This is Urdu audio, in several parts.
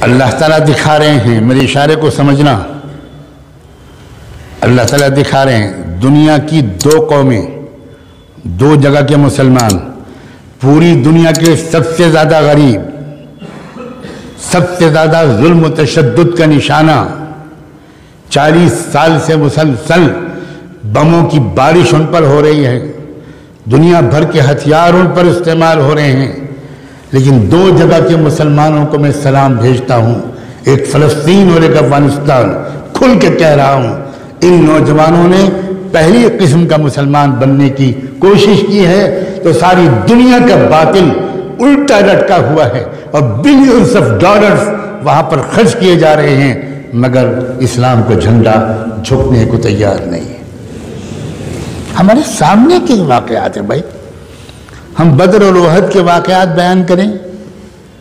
اللہ تعالیٰ دکھا رہے ہیں، میرے اشارے کو سمجھنا، اللہ تعالیٰ دکھا رہے ہیں دنیا کی دو قومیں، دو جگہ کے مسلمان، پوری دنیا کے سب سے زیادہ غریب، سب سے زیادہ ظلم و تشدد کا نشانہ، 40 سال سے مسلسل بموں کی بارش ان پر ہو رہی ہے، دنیا بھر کے ہتھیار ان پر استعمال ہو رہے ہیں، لیکن دو جگہ کے مسلمانوں کو میں سلام بھیجتا ہوں، ایک فلسطین اور ایک افغانستان۔ کھل کے کہہ رہا ہوں، ان نوجوانوں نے پہلی قسم کا مسلمان بننے کی کوشش کی ہے تو ساری دنیا کا باطل الٹا لٹکا ہوا ہے اور بلینز آف ڈالرز وہاں پر خرچ کیے جا رہے ہیں، مگر اسلام کو جھنڈا جھکنے کو تیار نہیں ہے۔ ہمارے سامنے کے واقعات ہیں بھائی، ہم بدر اور احد کے واقعات بیان کریں،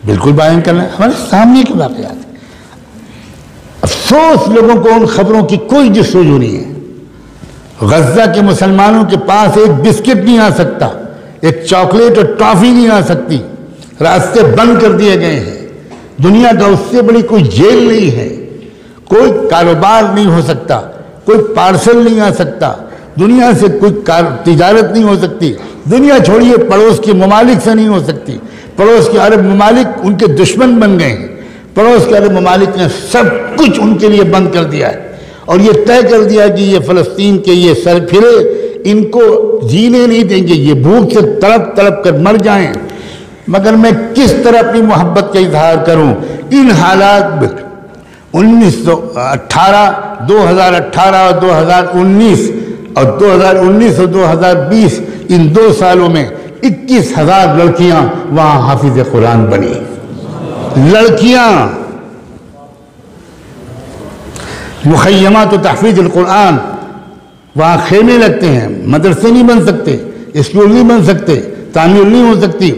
بالکل بیان کرنا، ہمارے سامنے کے واقعات ہیں۔ افسوس لوگوں کو ان خبروں کی کوئی جستجو نہیں ہے۔ غزہ کے مسلمانوں کے پاس ایک بسکٹ نہیں آ سکتا، ایک چاکلیٹ اور ٹافی نہیں آ سکتی، راستے بند کر دیے گئے ہیں۔ دنیا کا اس سے بڑی کوئی جیل نہیں ہے، کوئی کاروبار نہیں ہو سکتا، کوئی پارسل نہیں آ سکتا، دنیا سے کوئی تجارت نہیں ہو سکتی، دنیا چھوڑیے پڑوس کے ممالک سے نہیں ہو سکتی۔ پڑوس کے عرب ممالک ان کے دشمن بن گئے ہیں، پڑوس کے عرب ممالک نے سب کچھ ان کے لیے بند کر دیا ہے اور یہ طے کر دیا کہ یہ فلسطین کے یہ سر پھرے ان کو جینے نہیں دیں گے، یہ بھوک سے تڑپ تڑپ کر مر جائیں۔ مگر میں کس طرح اپنی محبت کا اظہار کروں؟ ان حالات میں 2018 اور 2019 اور 2019 اور 2020 ان 2 سالوں میں 21,000 لڑکیاں وہاں حافظ قرآن بنی، لڑکیاں۔ مخیمات و تحفیظ القرآن، وہاں خیمے لگتے ہیں، مدرسے نہیں بن سکتے، اسکول نہیں بن سکتے، تعمیر نہیں ہو سکتی،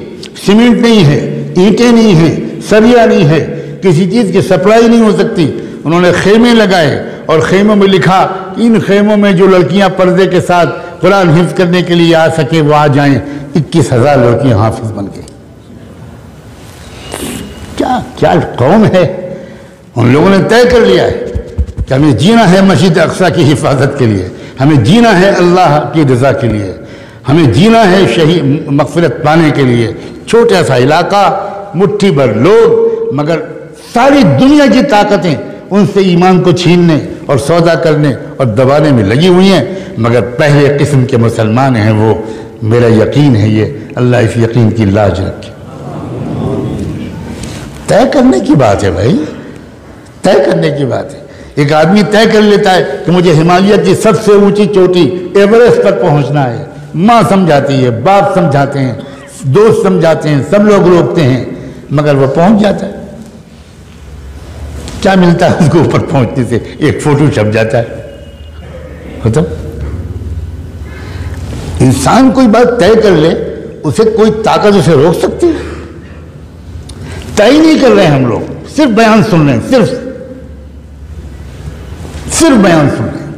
سیمنٹ نہیں ہے، اینٹیں نہیں ہیں، سریا نہیں ہے، کسی چیز کی سپلائی نہیں ہو سکتی۔ انہوں نے خیمے لگائے اور خیموں میں لکھا کہ ان خیموں میں جو لڑکیاں پردے کے ساتھ قرآن حفظ کرنے کے لیے آ سکے وہ آ جائیں۔ 21,000 لڑکیاں حافظ بن گئی۔ کیا قوم ہے! ان لوگوں نے طے کر لیا ہے کہ ہمیں جینا ہے مسجد اقصیٰ کی حفاظت کے لیے، ہمیں جینا ہے اللہ کی رضا کے لیے، ہمیں جینا ہے شہید مغفرت پانے کے لیے۔ چھوٹا سا علاقہ، مٹھی بھر لوگ، مگر ساری دنیا کی طاقتیں ان سے ایمان کو چھیننے اور سودا کرنے اور دبانے میں لگی ہوئی ہیں، مگر پہلے قسم کے مسلمان ہیں وہ۔ میرا یقین ہے یہ، اللہ اس یقین کی لاج رکھے۔ طے کرنے کی بات ہے بھائی، طے کرنے کی بات ہے۔ ایک آدمی طے کر لیتا ہے کہ مجھے ہمالیہ کی سب سے اونچی چوٹی ایوریسٹ پر پہنچنا ہے، ماں سمجھاتی ہے، باپ سمجھاتے ہیں، دوست سمجھاتے ہیں، سب لوگ روکتے ہیں، مگر وہ پہنچ جاتا ہے۔ کیا ملتا ہے اس کو اوپر پہنچنے سے؟ ایک فوٹو چھپ جاتا ہے۔ ختم۔ انسان کوئی بات طے کر لے، اسے کوئی طاقت اسے روک سکتی ہے؟ طے نہیں کر رہے ہیں ہم لوگ، صرف بیان سن رہے ہیں، صرف بیان سن رہے ہیں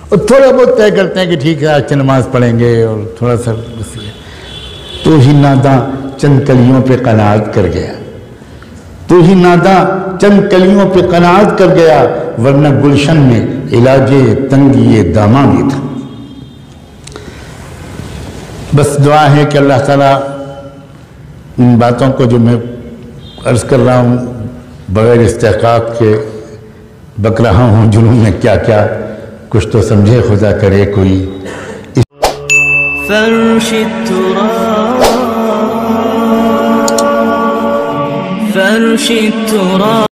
اور تھوڑا بہت طے کرتے ہیں کہ ٹھیک ہے آج نماز پڑھیں گے اور تھوڑا سا بس۔ تو ہی ناداں چند کلیوں پہ قناعت کر گیا، تو ہی ناداں چند کلیوں پہ قناعت کر گیا، ورنہ گلشن میں علاج تنگی داماں بھی تھا۔ بس دعا ہے کہ اللہ تعالیٰ ان باتوں کو جو میں عرض کر رہا ہوں بغیر استحقاق کے بک رہا ہوں، جنون میں کیا کیا کچھ تو سمجھے خدا کرے کوئی۔ فرش التراب